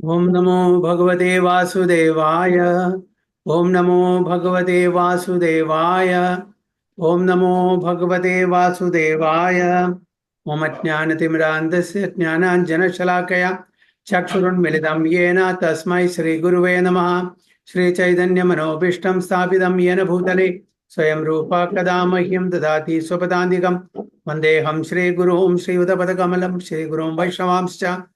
Om Namo Bhagavate Vasudevaya. Om Namo Bhagavate Vasudevaya. Om Namo Bhagavate Vasudevaya. Om Ajnanatimrandasya Jnananjana Shalakaya Chakshurunmilitam Yena Tasmai Shri Guruve Namaha. Shri Chaitanya Manobishtam Sthapitam Yena Bhutale Swayam Rupa Kadamahyam Dadati Swapadandikam Vandeham Shri Gurum Shri Udapadakamalam Shri Gurum Vaishnavamscha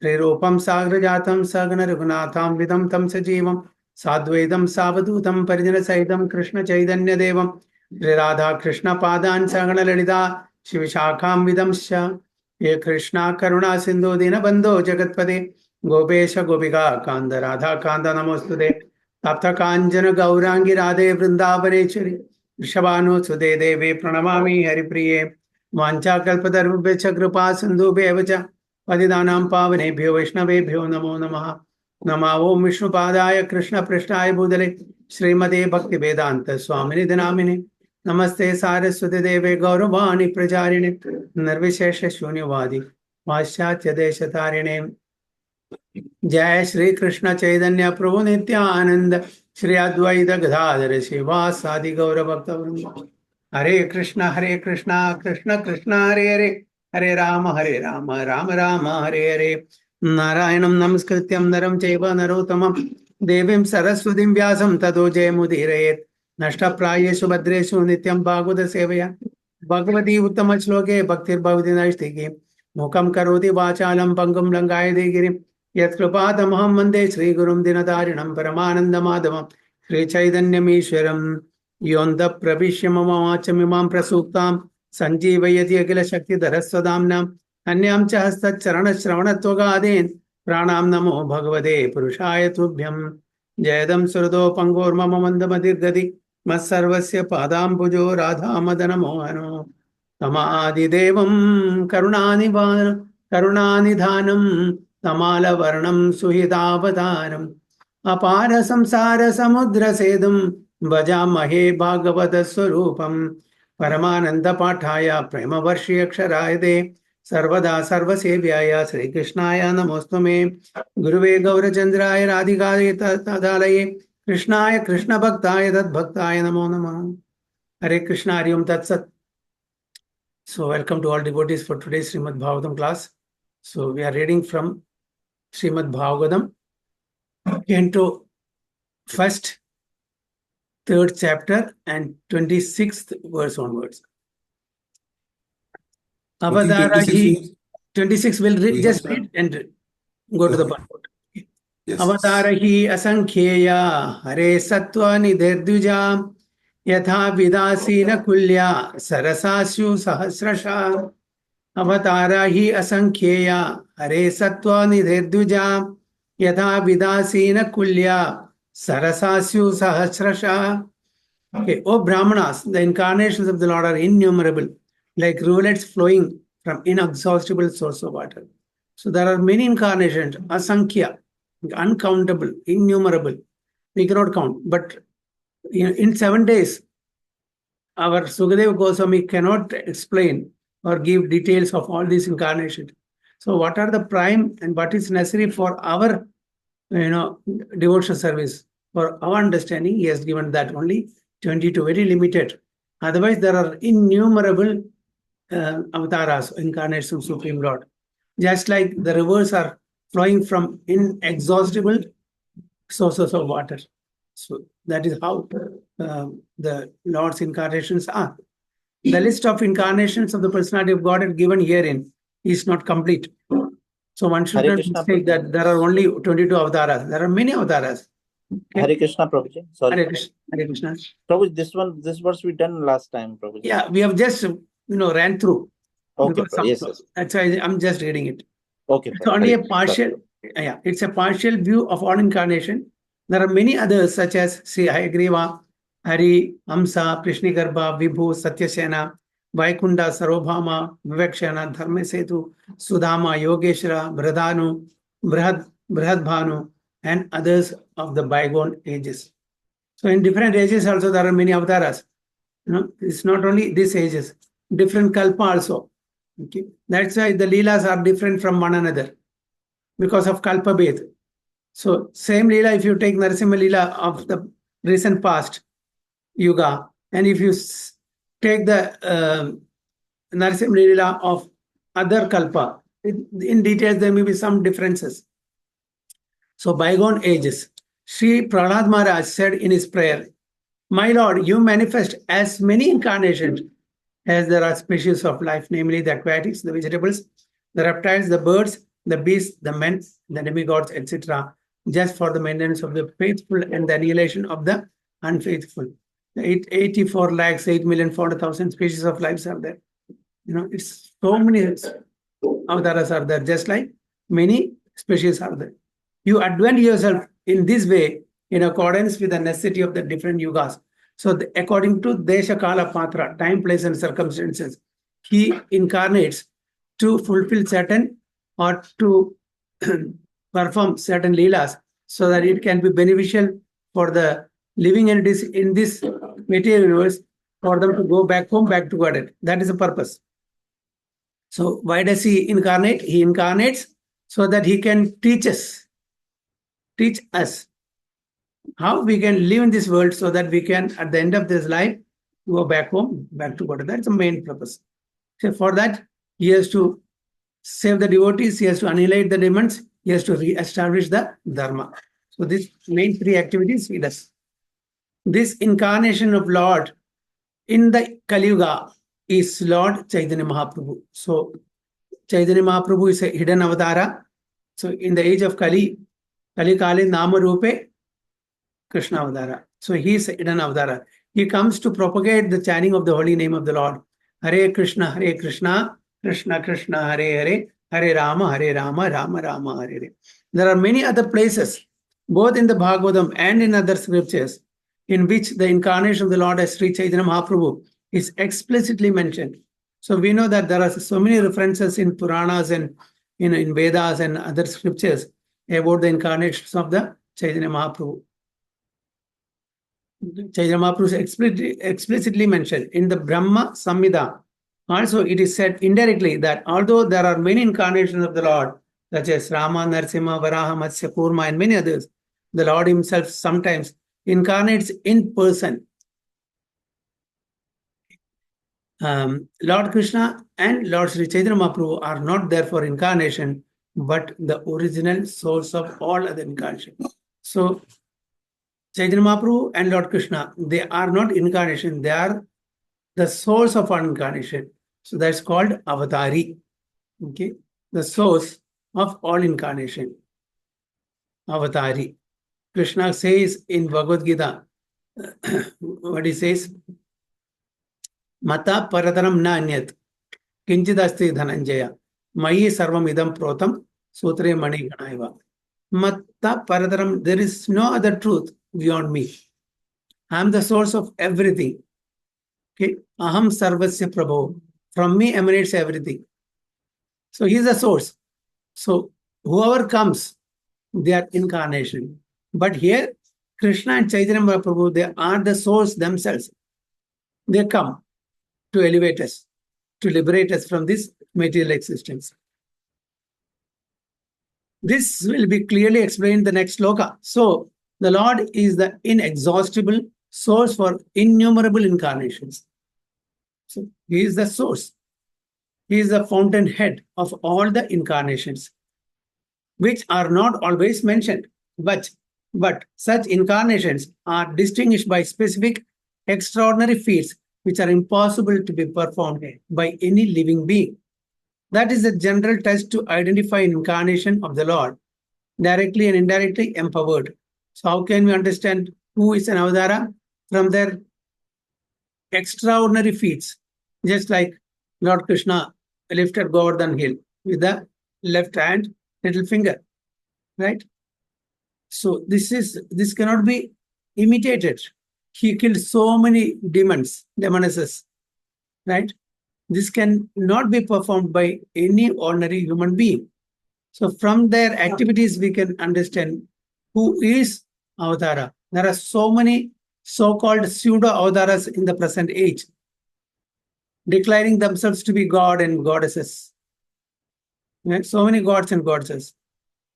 Rirupam Sagrajatam Sagana Raghunatham Vidam Tam Sajivam Sadvedam Savadutam Parijana Saitam Krishna Chaitanya Devam Radha Krishna Padan Sagana Lalita Shivishakam Vidamsha Ye Krishna Karuna Sindhu Dinabandho Jagatpade Gopesha Gopika Kanda Radha Kanda Namostude Tapta Kanjana Gaurangi Radhe Vrindavanechari Rishabhanu Sude Devi Pranamami Haripriye Vancha Kalpatarubhecha Kripa Sindhu Bevacha पतितानां पावनेभ्यो वैष्णवेभ्यो नमो नमः नमः ओं विष्णुपादाय कृष्णपृष्ठाय भूतले श्रीमते भक्तिवेदांत स्वामिनिधि नामिने नमस्ते सारस्वती देवे गौरवाणी प्रचारिणे निर्विशेष शून्यवादी पाश्चात्य देशतारिणे जय श्री कृष्ण चैतन्य प्रभु नित्यानंद श्री अद्वैत गदाधर शिवासादि गौर भक्तवृंद हरे कृष्ण कृष्ण कृष्ण हरे हरे हरे राम राम राम हरे हरे नारायणं नमस्कृत्यं नरं चैव नरोत्तमं देवीं सरस्वतीं व्यासं ततो जयमुदीरयेत् नष्टप्रायेषु भद्रेषु नित्यं भागवत सेवया भगवती उत्तम श्लोके भक्तिर्भवति नैष्टिकी मुखं करोति वाचालं पङ्गुं लङ्घयते गिरिं यत्कृपातमहं वन्दे श्रीगुरुं दिनतारिणं परमानन्दमाधवं श्रीचैतन्यमीश्वरं योऽन्तः प्रविश्य मम वाचमिमां प्रसूक्तां सञ्जीवयति अखिल शक्तिधरस्वदाम्नाम् अन्यां च हस्तचरणश्रवणत्वगादीन् प्राणां नमो भगवते पुरुषाय तुभ्यं जयदं सुहृदो पङ्गोर्मम मन्दमतिर्गति मत्सर्वस्य पादाम्बुजो राधामदनमोहनो तमादिदेवं करुणानिधानं तमालवर्णं सुहितावतारम् अपार संसार समुद्र सेतुं भजामहे भागवत स्वरूपम् परमानंद पाठाय प्रेमवर्षीयक्षराय दे सर्वदा सर्वसेव्याय श्रीकृष्णाय नमोस्तुमे गुरुवे गौरचंद्राय राधिकाय तदालये कृष्णाय कृष्ण भक्ताय तद्भक्ताय नमो नमः हरे कृष्णा हरि ओम तत्सत. So welcome to all devotees for today's Srimad Bhagavatam class. So we are reading from Srimad Bhagavatam into first, third chapter and 26th verse onwards. Avadarahi 26 will just read and go to the purport. Yes. Avadarahi asankheya hare sattva nidhirduja yatha vidasina kulya sarasasyu sahasrasha. Avatarahi asankheya hare sattva nidhirduja yatha vidasina kulya sarasasyu sahasrasha. Okay, O Brahmanas, the incarnations of the Lord are innumerable, like rivulets flowing from inexhaustible source of water. So there are many incarnations, asankhya, uncountable, innumerable. We cannot count. But in 7 days, our Sukadeva Goswami cannot explain or give details of all these incarnations. So what are the prime and what is necessary for our devotional service? For our understanding, he has given that only 22, very limited. Otherwise, there are innumerable avatars, incarnations of Supreme Lord. Just like the rivers are flowing from inexhaustible sources of water. So that is how the Lord's incarnations are. The list of incarnations of the personality of God given herein is not complete. So one should not mistake that there are only 22 avatars. There are many avatars. Okay. Hare Krishna, Prabhuji. Sorry. Hare Krishna. Hare Krishna. Prabhuji, this verse we done last time, Prabhuji. Yeah, we have just ran through. Okay, yes. That's why I'm just reading it. Okay. It's only a partial. Yeah, it's a partial view of all incarnation. There are many others such as Sri Hayagriva, Hari, Amsa, Prishnigarba, Vibhu, Satyasena, Vaikunda, Sarobhama, Vivekshana, Dharmasetu, Sudama, Yogeshwara, Bradhanu, Brihadbhanu, and others of the bygone ages. So in different ages also there are many avatars. It's not only these ages, different kalpa also. Okay, that's why the leelas are different from one another because of kalpa bhed. So same Leela, if you take Narasimha Leela of the recent past, Yuga, and if you take the Narasimha Leela of other Kalpa, in details there may be some differences. So bygone ages, Sri Prahlad Maharaj said in his prayer, "My Lord, you manifest as many incarnations as there are species of life, namely the aquatics, the vegetables, the reptiles, the birds, the beasts, the men, the demigods, etc., just for the maintenance of the faithful and the annihilation of the unfaithful." 84 lakhs, 8,400,000 species of lives are there. It's so many avataras are there, just like many species are there. You advent yourself in this way in accordance with the necessity of the different yugas. So according to Desha Kala Patra, time, place, and circumstances, he incarnates to fulfill certain or to perform certain leelas so that it can be beneficial for the living entities in this material universe for them to go back home, back to Godhead. That is the purpose. So why does he incarnate? He incarnates so that he can teach us how we can live in this world so that we can, at the end of this life, go back home, back to God. That's the main purpose. So for that, he has to save the devotees, he has to annihilate the demons, he has to re-establish the Dharma. So these main three activities he does. This incarnation of Lord in the Kali Yuga is Lord Chaitanya Mahaprabhu. So Chaitanya Mahaprabhu is a hidden avatara. So in the age of Kali Kali Nama Rupe Krishna Avadara. So he is a hidden avatara. He comes to propagate the chanting of the holy name of the Lord. Hare Krishna, Krishna Krishna, Hare Rama, Rama Rama, Hare Hare. There are many other places, both in the Bhagavatam and in other scriptures, in which the incarnation of the Lord as Sri Chaitanya Mahaprabhu is explicitly mentioned. So we know that there are so many references in Puranas and in Vedas and other scriptures about the incarnations of the Chaitanya Mahaprabhu. Chaitanya Mahaprabhu is explicitly mentioned in the Brahma Samhita. Also, it is said indirectly that although there are many incarnations of the Lord, such as Rama, Narasimha, Varaha, Matsya, Kurma, and many others, the Lord himself sometimes incarnates in person. Lord Krishna and Lord Sri Chaitanya Mahaprabhu are not there for incarnation, but the original source of all other incarnations. So, Chaitanya Mahaprabhu and Lord Krishna, they are not incarnation, they are the source of our incarnation. So that's called avatari. Okay, the source of all incarnation. Avatari. Krishna says in Bhagavad Gita, what he says, Mata paradaram na anyat, kinchidasti dhananjaya, mayi sarvam idam protam, sutre mani ganaiva. Mata paradaram, there is no other truth beyond me. I am the source of everything. Okay, aham sarvasya prabho. From me emanates everything. So he is the source. So whoever comes, they are incarnation. But here, Krishna and Chaitanya Mahaprabhu, they are the source themselves. They come to elevate us, to liberate us from this material existence. This will be clearly explained in the next sloka. So the Lord is the inexhaustible source for innumerable incarnations. So he is the source. He is the fountainhead of all the incarnations, which are not always mentioned. But such incarnations are distinguished by specific extraordinary feats which are impossible to be performed by any living being. That is the general test to identify an incarnation of the Lord, directly and indirectly empowered. So how can we understand who is an avatara? From their extraordinary feats, just like Lord Krishna lifted Govardhan hill with the left hand, little finger, right? So this cannot be imitated. He killed so many demonesses, right? This can not be performed by any ordinary human being. So from their activities, we can understand who is avatara. There are so many so-called pseudo-avataras in the present age, declaring themselves to be God and goddesses. Right? So many gods and goddesses.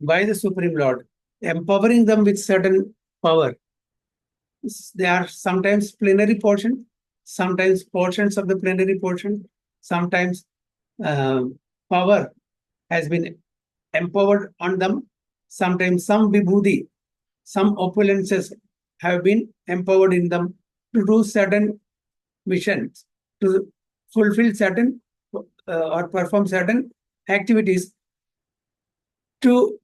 by the Supreme Lord, empowering them with certain power. They are sometimes plenary portion, sometimes portions of the plenary portion, sometimes power has been empowered on them, sometimes some vibhuti, some opulences have been empowered in them to do certain missions, to fulfill certain or perform certain activities to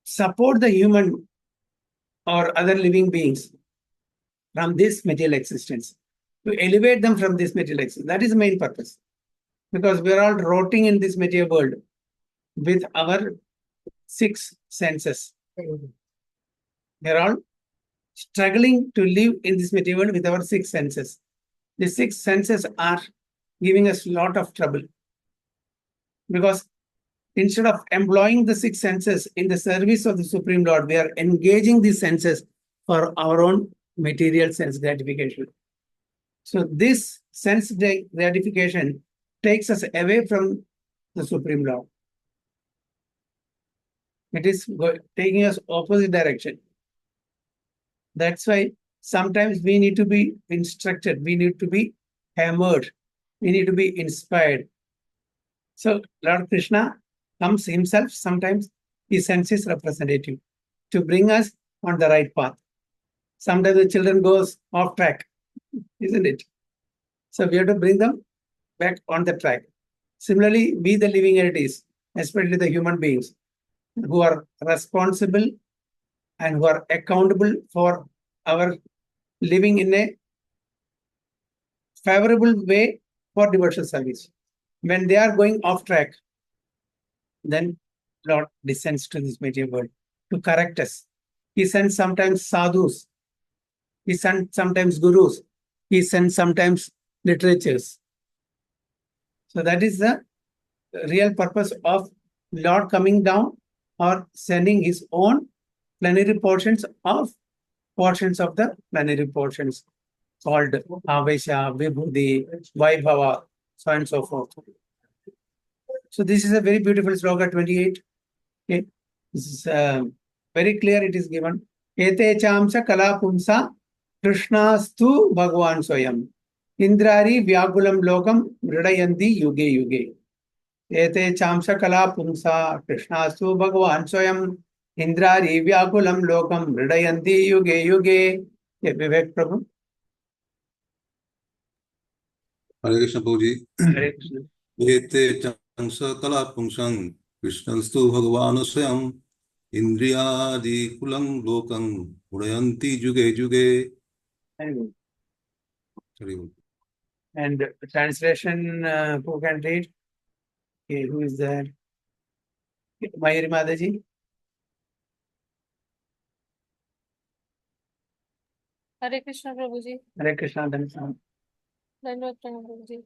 support the human or other living beings from this material existence, to elevate them from this material existence. That is the main purpose. Because we are all rotting in this material world with our 6 senses. We are all struggling to live in this material world with our 6 senses. The 6 senses are giving us a lot of trouble. Because instead of employing the 6 senses in the service of the Supreme Lord, we are engaging these senses for our own material sense gratification. So this sense gratification takes us away from the Supreme Lord. It is taking us opposite direction. That's why sometimes we need to be instructed, we need to be hammered, we need to be inspired. So Lord Krishna comes himself, sometimes he sends his representative to bring us on the right path. Sometimes the children goes off track, isn't it? So we have to bring them back on the track. Similarly, we the living entities, especially the human beings, who are responsible and who are accountable for our living in a favorable way for devotional service. When they are going off track, then Lord descends to this material world to correct us. He sends sometimes sadhus, he sends sometimes gurus, he sends sometimes literatures. So that is the real purpose of Lord coming down or sending his own plenary portions of the plenary portions called Avesha, Vibhuti, Vaibhava, so on and so forth. So this is a very beautiful sloka 28. Okay. This is very clear, it is given. Ete chamsa kala pumsa Krishnastu Bhagavan Swayam Indrari Vyakulam Lokam Mridayanti Yuge Yuge. Ete chamsa kala pumsa Krishnastu Bhagavan Swayam Indrari Vyakulam Lokam Mridayanti Yuge Yuge. Vivek Prabhu. Hare Krishna Prabhuji. Hare Krishna. Ete chansa kala pungsang Krishnastu Bhagavan Swayam Indriyadi kulang lokang Udayanti Juge Juge. Very good. And translation, who can read? Okay, who is there? Mayuri Mataji. Hare Krishna Prabhuji. Hare Krishna. Dandavad Pranam Prabhuji.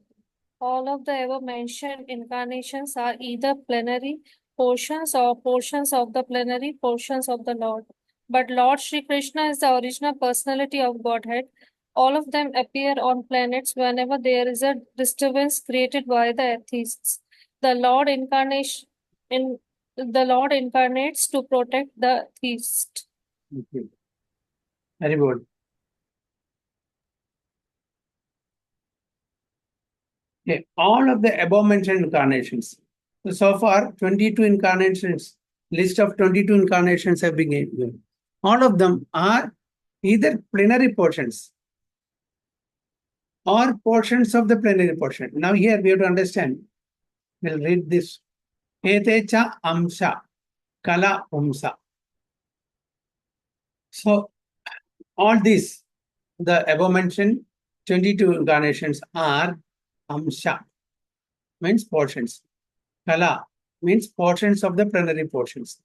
All of the above mentioned incarnations are either plenary portions or portions of the plenary portions of the Lord. But Lord Shri Krishna is the original personality of Godhead. All of them appear on planets whenever there is a disturbance created by the atheists. The Lord incarnates to protect the theist. Okay. Very good. Okay. All of the above mentioned incarnations. So far, 22 incarnations, list of 22 incarnations have been given. All of them are either plenary portions or portions of the plenary portion. Now here we have to understand. We'll read this. Etecha amsha kala umsa. So all these, the above mentioned 22 incarnations are amsha, means portions. Kala means portions of the plenary portions.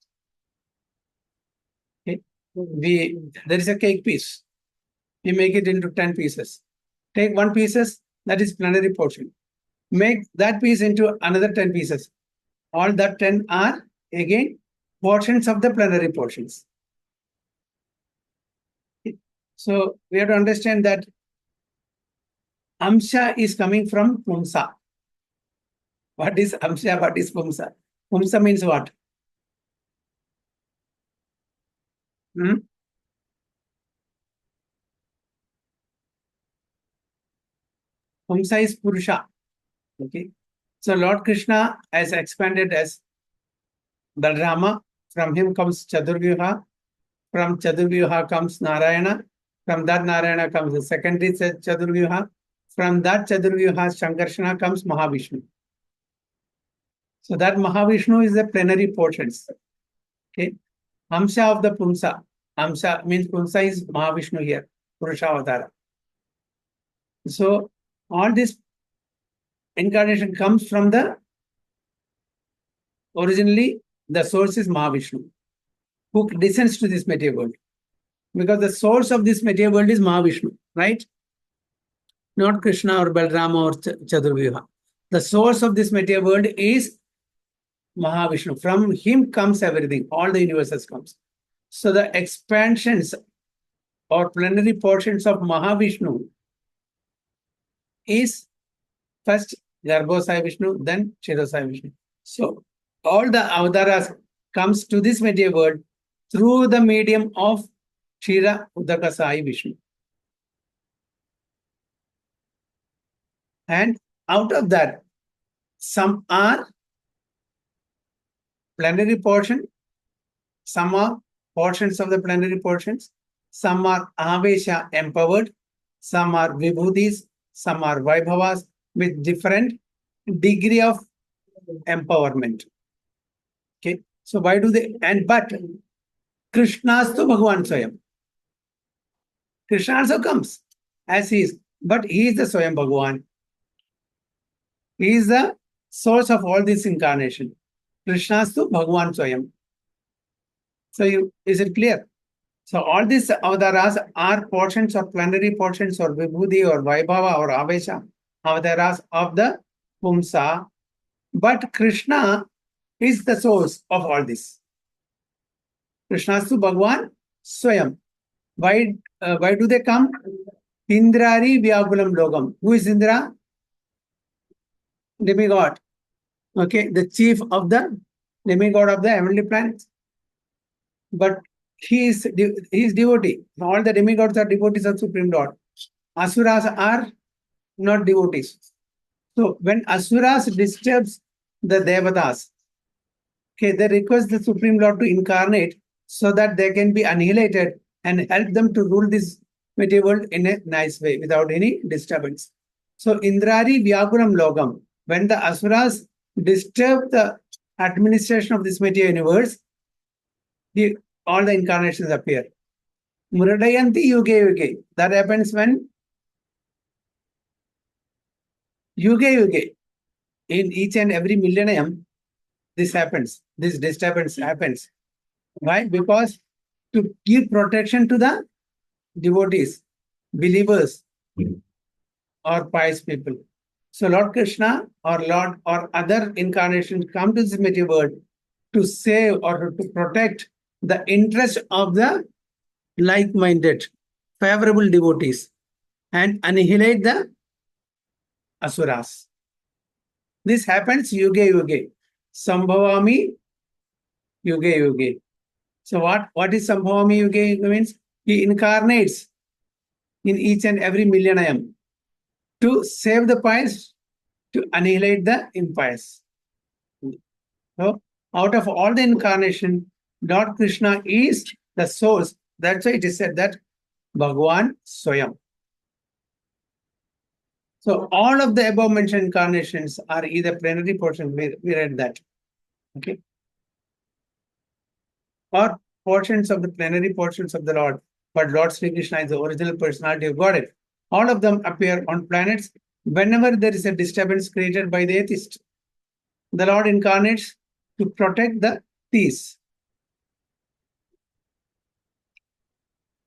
Okay. There is a cake piece. We make it into 10 pieces. Take one pieces, that is plenary portion. Make that piece into another 10 pieces. All that 10 are again portions of the plenary portions. So we have to understand that Amsha is coming from Pumsa. What is Amsha? What is Pumsa? Pumsa means what? Hmm? Pumsa is Purusha. Okay. So Lord Krishna has expanded as Balrama. From him comes Chaturvyuha. From Chaturvyuha comes Narayana. From that Narayana comes the secondary Chaturvyuha. From that Chaturvyuha, Shankarshana comes Mahavishnu. So that Mahavishnu is the plenary portions. Okay. Amsha of the Pumsa. Amsha means Pumsa is Mahavishnu here. Purusha Avatara. So all this incarnation comes from the originally the source is Mahavishnu, who descends to this material world. Because the source of this material world is Mahavishnu, right? Not Krishna or Balrama or Chaturvyuha. The source of this material world is Mahavishnu. From him comes everything, all the universes comes. So the expansions or plenary portions of Mahavishnu is first Garbhosai Vishnu, then Shirosai Vishnu. So all the avataras comes to this material world through the medium of Shira Udaka Sai Vishnu. And out of that, some are plenary portion, some are portions of the plenary portions, some are Avesha empowered, some are Vibhudis, some are Vaibhavas with different degree of empowerment. Okay, so why do they? But Krishnastu Bhagavan Swayam. Krishna also comes as he is, but he is the Swayam Bhagavan. He is the source of all this incarnation. Krishnastu Bhagavan Swayam. So is it clear? So all these avataras are portions or plenary portions or Vibhudi or Vaibhava or Avesha, avataras of the Pumsa. But Krishna is the source of all this. Krishnastu Bhagavan Swayam. Why do they come? Indrari Vyakulam Logam. Who is Indra? Demigod. Okay, the chief of the demigod of the heavenly planets. But he is devotee. All the demigods are devotees of Supreme Lord. Asuras are not devotees. So when Asuras disturbs the Devatas, okay, they request the Supreme Lord to incarnate so that they can be annihilated and help them to rule this material world in a nice way without any disturbance. So Indrari Vyakulam Logam, when the Asuras disturb the administration of this material universe, all the incarnations appear. Muradayanti Yuge Yuge. That happens when Yuge Yuge. In each and every millennium, this happens. This disturbance happens. Why? Because to give protection to the devotees, believers, or pious people. So Lord Krishna or Lord or other incarnations come to this material world to save or to protect the interest of the like-minded, favorable devotees and annihilate the asuras. This happens yuge yuge. Sambhavami yuge yuge. So what is Sambhavami yuge yuge means? He incarnates in each and every millennium to save the pious, to annihilate the impious. So out of all the incarnation, Lord Krishna is the source. That's why it is said that Bhagavan Swayam. So all of the above mentioned incarnations are either plenary portions, we read that. Okay. Or portions of the plenary portions of the Lord. But Lord Sri Krishna is the original personality of Godhead. All of them appear on planets whenever there is a disturbance created by the atheist. The Lord incarnates to protect the peace.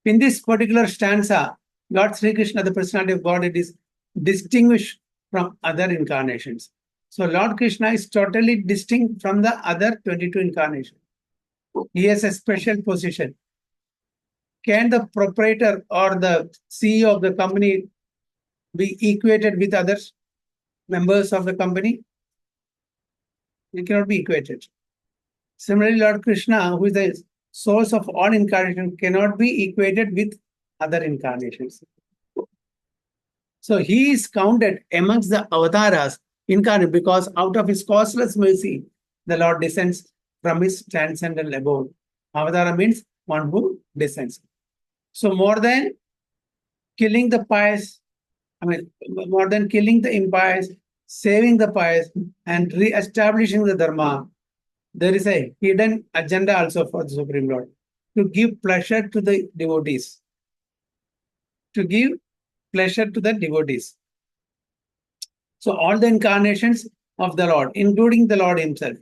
In this particular stanza, Lord Sri Krishna, the personality of Godhead, is distinguished from other incarnations. So Lord Krishna is totally distinct from the other 22 incarnations. He has a special position. Can the proprietor or the CEO of the company be equated with other members of the company? It cannot be equated. Similarly, Lord Krishna, who is the source of all incarnation, cannot be equated with other incarnations. So he is counted amongst the avatars incarnate because out of his causeless mercy, the Lord descends from his transcendental abode. Avatara means one who descends. So more than killing the pious, more than killing the impious, saving the pious, and re-establishing the Dharma, there is a hidden agenda also for the Supreme Lord to give pleasure to the devotees. To give pleasure to the devotees. So all the incarnations of the Lord, including the Lord himself,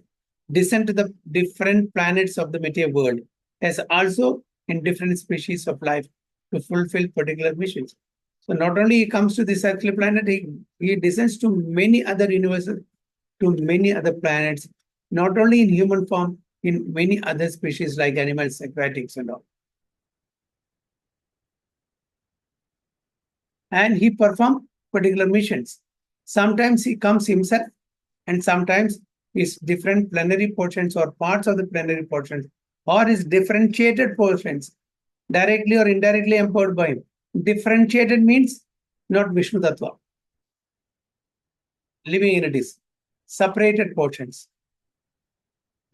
descend to the different planets of the material world, as also in different species of life to fulfill particular missions. So not only he comes to this earthly planet, he descends to many other universes, to many other planets, not only in human form, in many other species like animals, aquatics and all. And he performs particular missions. Sometimes he comes himself, and sometimes his different plenary portions or parts of the plenary portions or his differentiated portions, directly or indirectly empowered by him. Differentiated means not Vishnu Tattva, living entities, separated portions.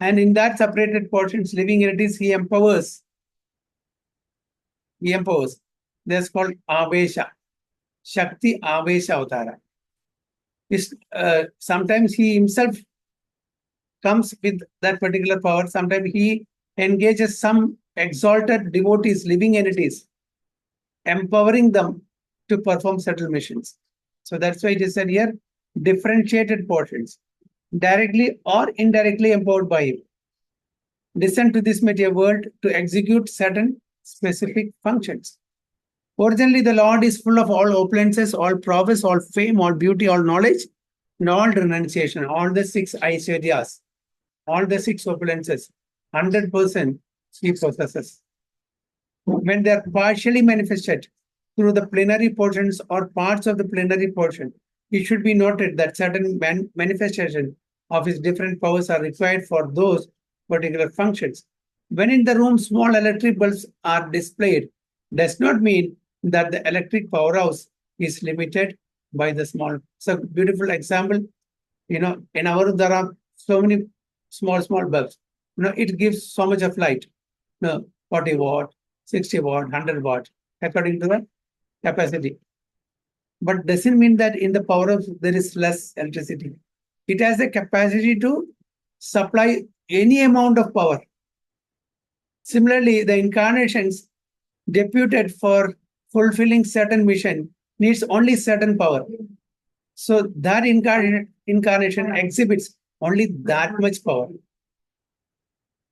And in that separated portions, living entities, he empowers. He empowers. That's called Avesha. Shakti Avesha Avtara. Sometimes he himself comes with that particular power. Sometimes he engages some exalted devotees, living entities, empowering them to perform certain missions. So that's why it is said here, differentiated portions, directly or indirectly empowered by him, descend to this material world to execute certain specific functions. Originally, the Lord is full of all opulences, all prowess, all fame, all beauty, all knowledge, and all renunciation, all the 6 Aishwaryas, all the 6 opulences, 100% he possesses. When they are partially manifested through the plenary portions or parts of the plenary portion, it should be noted that certain manifestation of his different powers are required for those particular functions. When in the room small electric bulbs are displayed, does not mean that the electric powerhouse is limited by the small. So beautiful example, in our there are so many small bulbs. It gives so much of light. 40 watt, 60 watt, 100 watt, according to the capacity. But doesn't mean that in the powerhouse there is less electricity. It has the capacity to supply any amount of power. Similarly, the incarnations deputed for fulfilling certain mission needs only certain power. So that incarnation exhibits only that much power.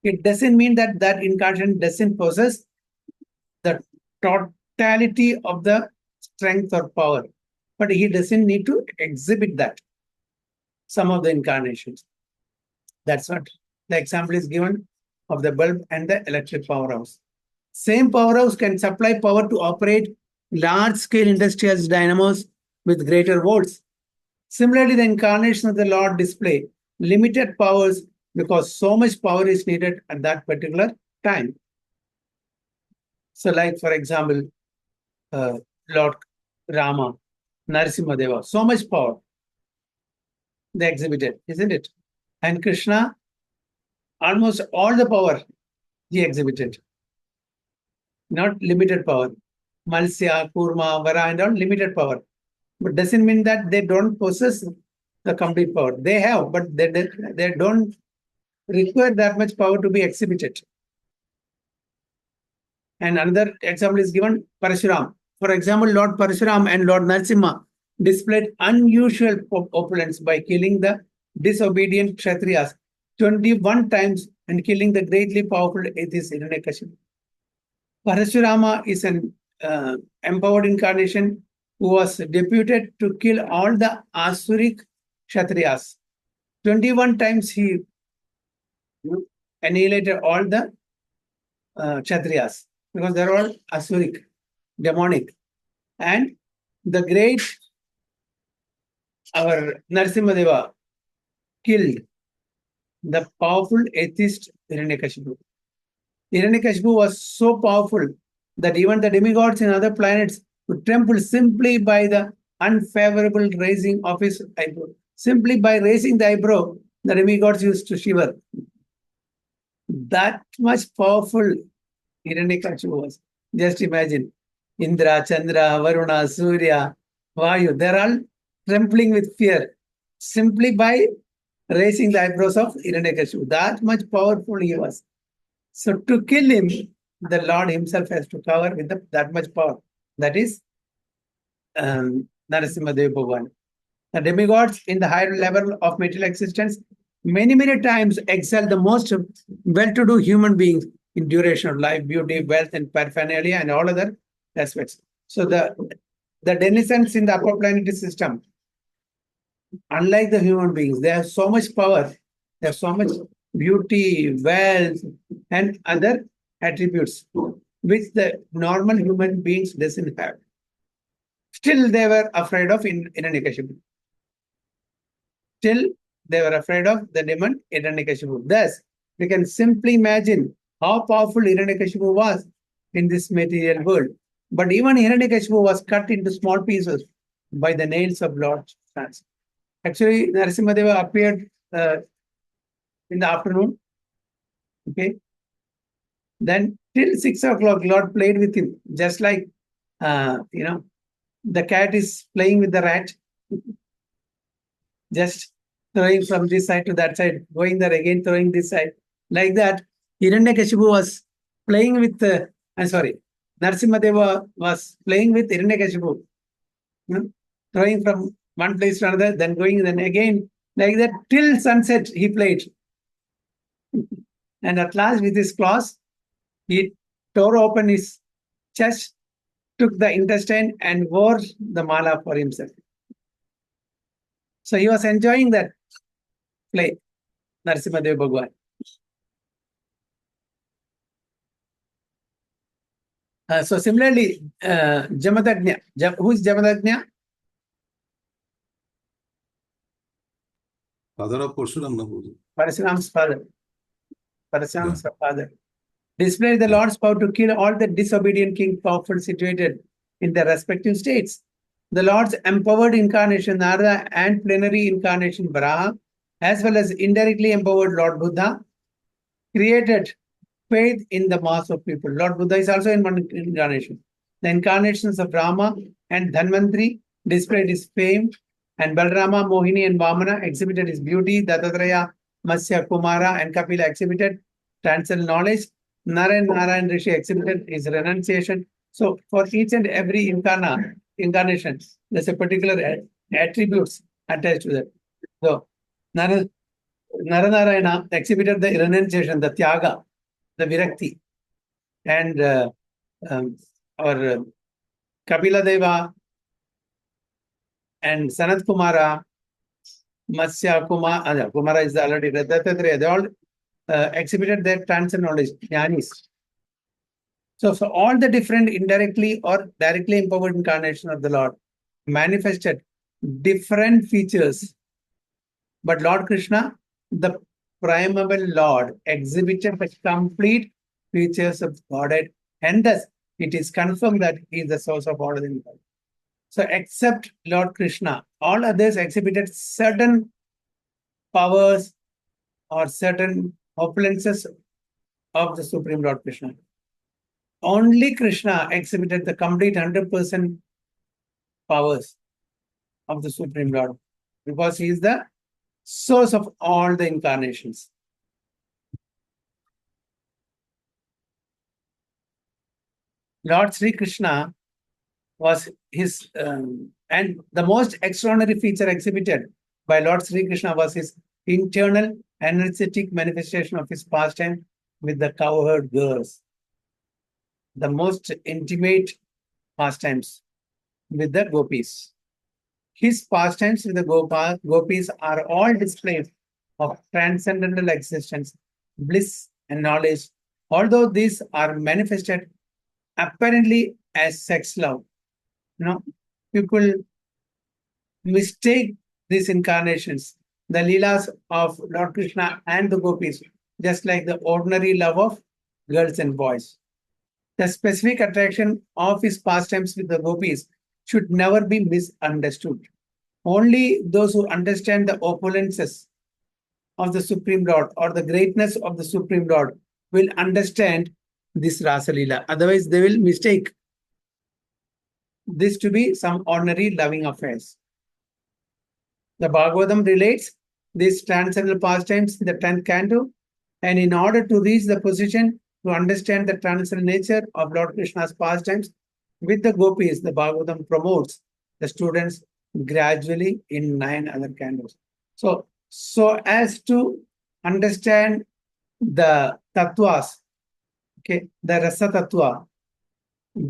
It doesn't mean that that incarnation doesn't possess the totality of the strength or power, but he doesn't need to exhibit that. Some of the incarnations. That's what the example is given of the bulb and the electric powerhouse. Same powerhouse can supply power to operate large-scale industrial dynamos with greater volts. Similarly, the incarnation of the Lord display limited powers because so much power is needed at that particular time. So like, for example, Lord Rama, Narasimhadeva, so much power they exhibited, isn't it? And Krishna, almost all the power he exhibited. Not limited power. Malsya, Kurma, Vara, and all limited power. But doesn't mean that they don't possess the complete power. They have, but they don't require that much power to be exhibited. And another example is given, Parashuram. For example, Lord Parashuram and Lord Narasimha displayed unusual opulence by killing the disobedient Kshatriyas 21 times and killing the greatly powerful atheist Hiranyakashipu. Parashurama is an empowered incarnation who was deputed to kill all the Asuric Kshatriyas. 21 times he annihilated all the Kshatriyas because they're all Asuric, demonic. And the great, our Narasimhadeva, killed the powerful atheist Hiranyakashipu. Hiranyakashipu was so powerful that even the demigods in other planets would tremble simply by the unfavorable raising of his eyebrow. Simply by raising the eyebrow, the demigods used to shiver. That much powerful Hiranyakashipu was. Just imagine. Indra, Chandra, Varuna, Surya, Vayu, they're all trembling with fear simply by raising the eyebrows of Hiranyakashipu. That much powerful he was. So to kill him, the Lord himself has to cover with that much power. That is Narasimhadev Bhagavan. The demigods in the higher level of material existence many, many times excel the most well-to-do human beings in duration of life, beauty, wealth, and paraphernalia, and all other aspects. So the denizens in the upper planetary system, unlike the human beings, they have so much power, they have so much beauty, wealth, and other attributes which the normal human beings doesn't have. Still, they were afraid of Hiranyakashipu. Still, they were afraid of the demon Hiranyakashipu. Thus, we can simply imagine how powerful Hiranyakashipu was in this material world. But even Hiranyakashipu was cut into small pieces by the nails of Lord Krishna. Actually, Narasimhadeva appeared in the afternoon. Okay. Then till 6 o'clock, Lord played with him, just like the cat is playing with the rat, just throwing from this side to that side, going there again, throwing this side. Like that, Hiranyakashipu was playing with, Narasimhadeva was playing with Hiranyakashipu, throwing from one place to another, then going, then again, like that, till sunset he played. And at last, with his claws, he tore open his chest, took the intestine, and wore the mala for himself. So he was enjoying that play, Narasimhadev Bhagavan. So similarly, Jamadagnya. Who is Jamadagnya? Father of Parshuram. Parashuram's father. Parashuram's father. Displayed the Lord's power to kill all the disobedient king powerful situated in their respective states. The Lord's empowered incarnation, Narada, and plenary incarnation, Varaha, as well as indirectly empowered Lord Buddha, created faith in the mass of people. Lord Buddha is also in one incarnation. The incarnations of Rama and Dhanvantri displayed his fame, and Balrama, Mohini, and Vamana exhibited his beauty. Dattatreya, Matsya, Kumara, and Kapila exhibited transcendental knowledge. Nara and Narayan Rishi exhibited his renunciation. So for each and every incarnation, there's a particular attributes attached to that. So Narayana exhibited the renunciation, the Tyaga, the Virakti, and our Kapila Deva and Sanat Kumara, Matsya Kumara, Kumara is already Dattatreya, they all exhibited their transcendental knowledge, Jnanis. So all the different indirectly or directly empowered incarnation of the Lord manifested different features. But Lord Krishna, the primeval Lord, exhibited the complete features of Godhead, and thus it is confirmed that he is the source of all the universe. So except Lord Krishna, all others exhibited certain powers or certain opulences of the Supreme Lord Krishna. Only Krishna exhibited the complete 100% powers of the Supreme Lord, because he is the source of all the incarnations. Lord Sri Krishna was his, and the most extraordinary feature exhibited by Lord Sri Krishna was his internal energetic manifestation of his pastime with the cowherd girls. The most intimate pastimes with the gopis. His pastimes with the gopis are all displays of transcendental existence, bliss, and knowledge, although these are manifested apparently as sex love. People mistake these incarnations, the leelas of Lord Krishna and the gopis, just like the ordinary love of girls and boys. The specific attraction of his pastimes with the gopis should never be misunderstood. Only those who understand the opulences of the Supreme Lord or the greatness of the Supreme Lord will understand this Rasa Leela. Otherwise, they will mistake this to be some ordinary loving affairs. The Bhagavatam relates these transcendental pastimes in the 10th canto, and in order to reach the position to understand the transcendental nature of Lord Krishna's pastimes with the gopis, the Bhagavatam promotes the students gradually in 9 other cantos. So as to understand the tattvas, okay, the rasa tattva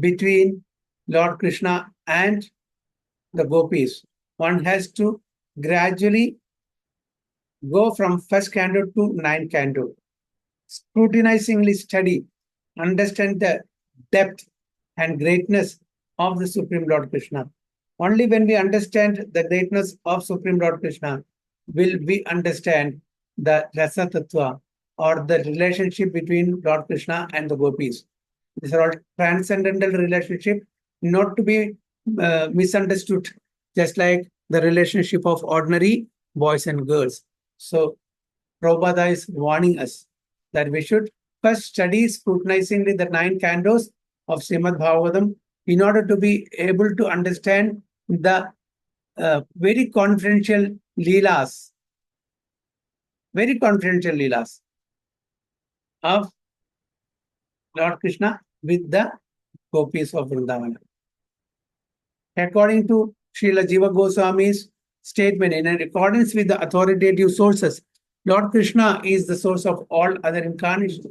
between Lord Krishna and the gopis, one has to gradually go from first canto to 9th canto, scrutinizingly study, understand the depth and greatness of the Supreme Lord Krishna. Only when we understand the greatness of Supreme Lord Krishna will we understand the Rasa Tattva or the relationship between Lord Krishna and the gopis. These are all transcendental relationship, not to be misunderstood, just like the relationship of ordinary boys and girls. So Prabhupada is warning us that we should first study scrutinizingly the 9 cantos of Srimad Bhagavatam in order to be able to understand the very confidential leelas of Lord Krishna with the gopis of Vrindavana. According to Srila Jiva Goswami's statement, in accordance with the authoritative sources, Lord Krishna is the source of all other incarnations.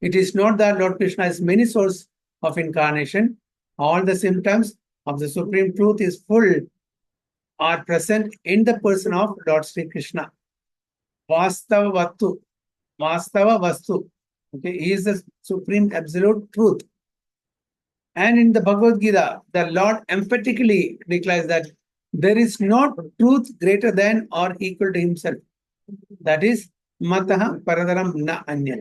It is not that Lord Krishna has many sources of incarnation. All the symptoms of the Supreme Truth is full are present in the person of Lord Sri Krishna. Vastava Vastu. Okay, he is the Supreme Absolute Truth. And in the Bhagavad Gita, the Lord emphatically declares that there is no truth greater than or equal to himself. That is, Mataha Paradaram Na Anya.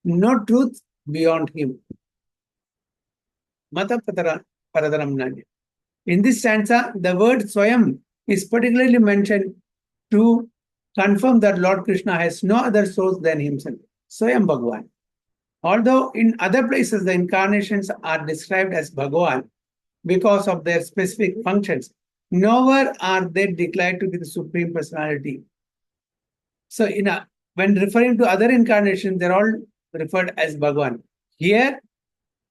No truth beyond him. Mata Paradaram Na Anya. In this stanza, the word Swayam is particularly mentioned to confirm that Lord Krishna has no other source than himself. Swayam Bhagavan. Although in other places the incarnations are described as Bhagavan because of their specific functions, nowhere are they declared to be the Supreme Personality. So when referring to other incarnations, they're all referred as Bhagavan. Here,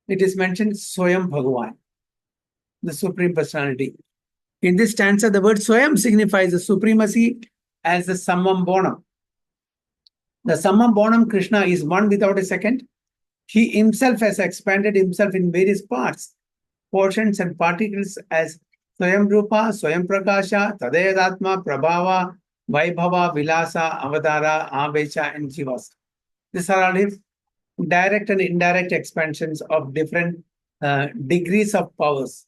it is mentioned Swayam Bhagavan, the Supreme Personality. In this stanza, the word Swayam signifies the supremacy as the Sammam Bonam. The Sammam Bonam Krishna is one without a second. He himself has expanded himself in various parts, portions and particles as Swayam Rupa, Swayam Prakasha, Tadeyadatma, Prabhava, Vaibhava, Vilasa, Avadara, Avesha, and Jivas. These are all his direct and indirect expansions of different degrees of powers.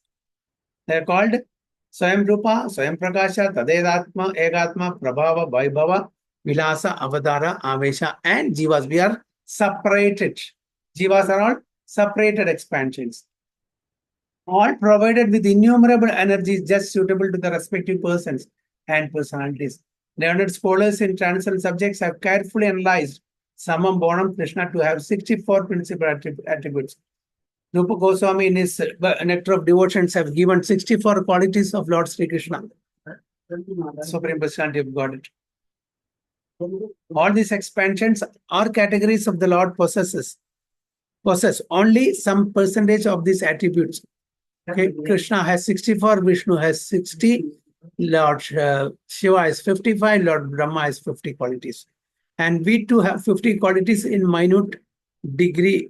They are called Swayam Rupa, Swayam Prakasha, Tadeyadatma, Egatma, Prabhava, Vaibhava, Vilasa, Avadara, Avesha, and Jivas. We are separated. Jivas are all separated expansions. All provided with innumerable energies just suitable to the respective persons and personalities. Learned scholars in transcendental subjects have carefully analyzed Sammam Bonam Krishna to have 64 principal attributes. Rupa Goswami in his Nectar of Devotions have given 64 qualities of Lord Sri Krishna, Supreme Personality of Godhead. All these expansions are categories of the Lord possess only some percentage of these attributes. Okay, Krishna has 64, Vishnu has 60, Lord Shiva has 55, Lord Brahma has 50 qualities. And we too have 50 qualities in minute degree,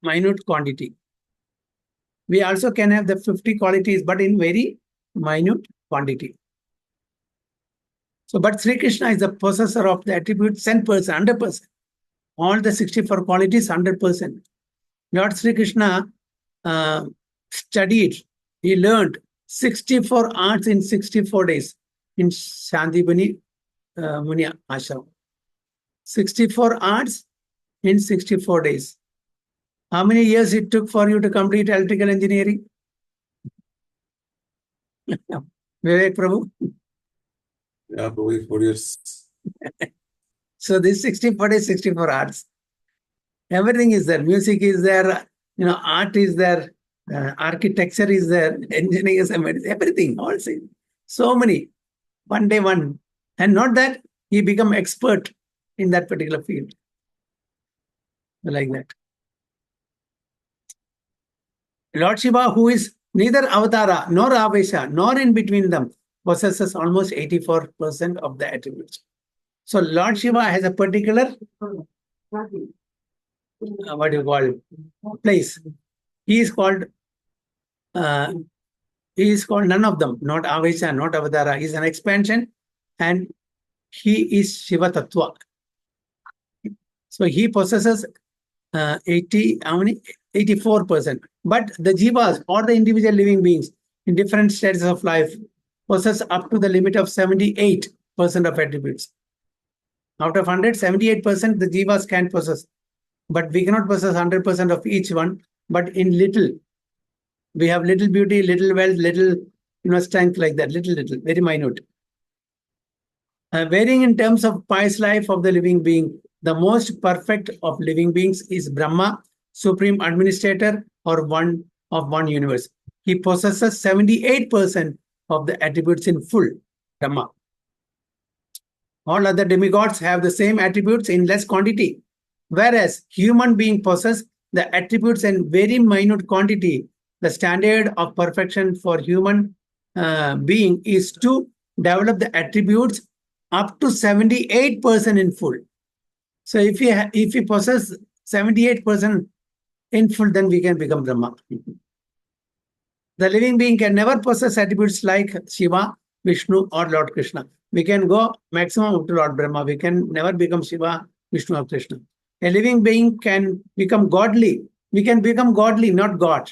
minute quantity. We also can have the 50 qualities, but in very minute quantity. So, but Sri Krishna is the possessor of the attributes 10%, 100%. All the 64 qualities, 100%. Lord Sri Krishna studied, he learned 64 arts in 64 days in Sandipani Muni Ashram. 64 arts in 64 days. How many years it took for you to complete electrical engineering? Vivek Prabhu? Yeah, Prabhuji, 4 years. So this 64 days, 64 hours. Everything is there. Music is there. Art is there. Architecture is there. Engineering is there. Everything. All same. So many. One day, one. And not that he become expert in that particular field. Like that. Lord Shiva, who is neither avatara nor avesha nor in between them, possesses almost 84% of the attributes. So Lord Shiva has a particular what do you call it? Place. He is called none of them, not avesha, not avatara. He is an expansion, and he is Shiva Tattva. So he possesses 84%. But the jivas or the individual living beings in different states of life possess up to the limit of 78% of attributes. Out of 100, 78% the jivas can possess. But we cannot possess 100% of each one, but in little. We have little beauty, little wealth, little strength like that, little, very minute. Varying in terms of pious life of the living being, the most perfect of living beings is Brahma, supreme administrator or one of one universe. He possesses 78% of the attributes in full, Brahma. All other demigods have the same attributes in less quantity, whereas human being possess the attributes in very minute quantity. The standard of perfection for human being is to develop the attributes up to 78% in full. So if we possess 78% in full, then we can become Brahma. The living being can never possess attributes like Shiva, Vishnu, or Lord Krishna. We can go maximum up to Lord Brahma. We can never become Shiva, Vishnu, or Krishna. A living being can become godly. We can become godly, not God.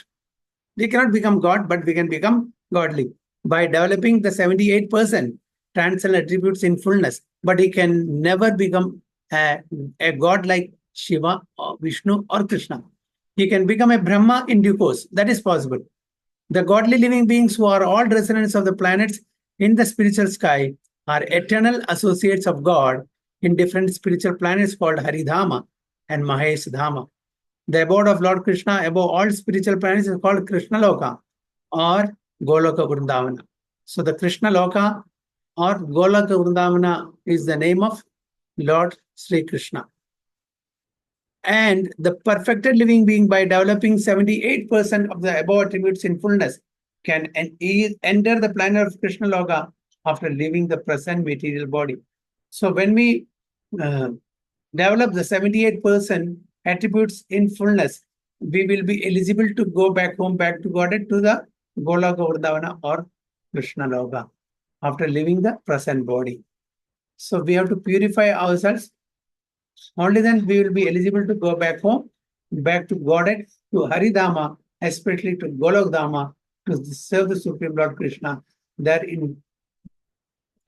We cannot become God, but we can become godly by developing the 78% transcendental attributes in fullness. But he can never become a god like Shiva or Vishnu or Krishna. He can become a Brahma in due course. That is possible. The godly living beings who are all residents of the planets in the spiritual sky are eternal associates of God in different spiritual planets called Haridhama and Mahesh Dhama. The abode of Lord Krishna above all spiritual planets is called Krishna Loka or Goloka Vrindavana. So the Krishna Loka or Goloka Vrindavana is the name of Lord Sri Krishna. And the perfected living being, by developing 78% of the above attributes in fullness, can enter the planet of Krishna Loka after leaving the present material body. So when we develop the 78% attributes in fullness, we will be eligible to go back home, back to Godhead, to the Goloka Vrindavana or Krishna Loka after leaving the present body. So we have to purify ourselves. Only then we will be eligible to go back home, back to Godhead, to Haridhama, especially to Golokdhama, to serve the Supreme Lord Krishna, that in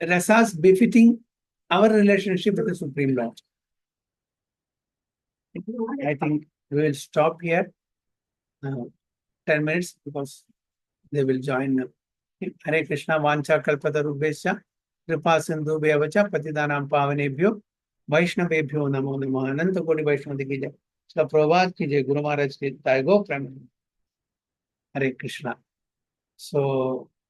rasas befitting our relationship with the Supreme Lord. I think we will stop here 10 minutes because they will join. Hare Krishna Vancha Kalpatarubhesha Kripa Sindhu Bhyavacha Patidanam Pavanebhyo Vaishnavebhyo Namo Namo Ananta Kodi Vaishnava ki jai. So Prabhupada ki jai, Guru Maharaj ki jai. Go from Hare Krishna. So